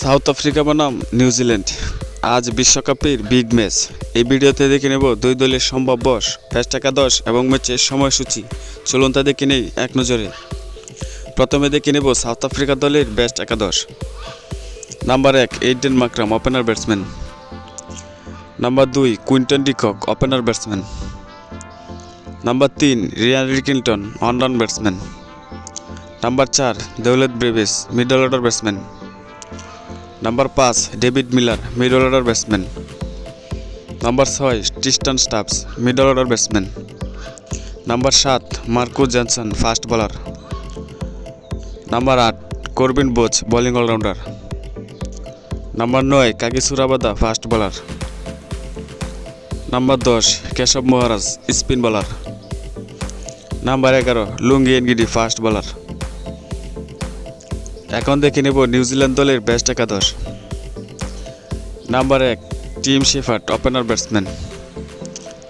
South Africa বনাম New Zealand আজ বিশ্বকাপের বিগ ম্যাচ। এই ভিডিওতে দেখে নেব দুই দলের সম্ভাব্য ম্যাচ একাদশ এবং ম্যাচের সময়সূচি। চলুন তা দেখে নেই এক নজরে। প্রথমে দেখে নেব সাউথ আফ্রিকা দলের বেস্ট একাদশ। Number 1 Aiden Markram, opener batsman. Number 2 Quinton de Kock, opener batsman. Number 3 Ryan Rickelton, অন-রান batsman. Number 4 Dewald Brevis, middle order batsman. Number 5 David Miller, middle order batsman. Number 6 Tristan Stubbs, middle order batsman. Number 7 Marco Jansen, fast bowler. Number 8 Corbin Bosch, bowling allrounder. Number 9 Kagiso Rabada, fast bowler. Number 10 Keshav মহারাজ, spin bowler. Number 11 Lungi Ngidi, fast bowler. এখন দেখে নেব New Zealand দলের best একাদশ। Number 1 Tim Seifert, opener batsman.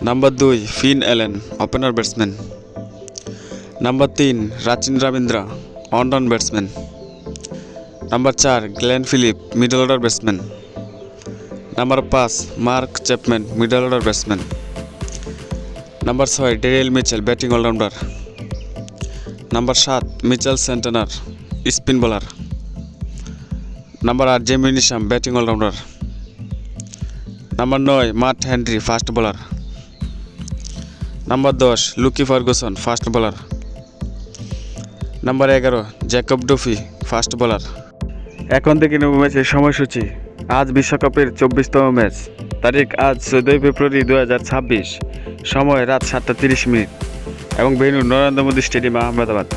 Number 2 Finn Allen, opener batsman. Number 3 Rachin Ravindra, অন-রান batsman. Number 4 Glenn Phillips, middle order batsman. Number 5 Mark Chapman, middle order batsman. Number 6 Daryl Mitchell, batting allrounder. Number 7 Mitchell Santner, spin bowler. Number 8 Jimmy Neesham, batting allrounder. Number 9 Matt Henry, fast bowler. Number 10 Lockie Ferguson, fast bowler. Number 11 Jacob Duffy, fast bowler. এখন দেখে নেব ম্যাচের সময়সূচি। আজ বিশ্বকাপের 24তম match. তারিখ আজ 14 ফেব্রুয়ারি 2026। সময় রাত 7:30 এবং ভেন্যু নরেন্দ্র মোদী স্টেডিয়াম, আহমেদাবাদ।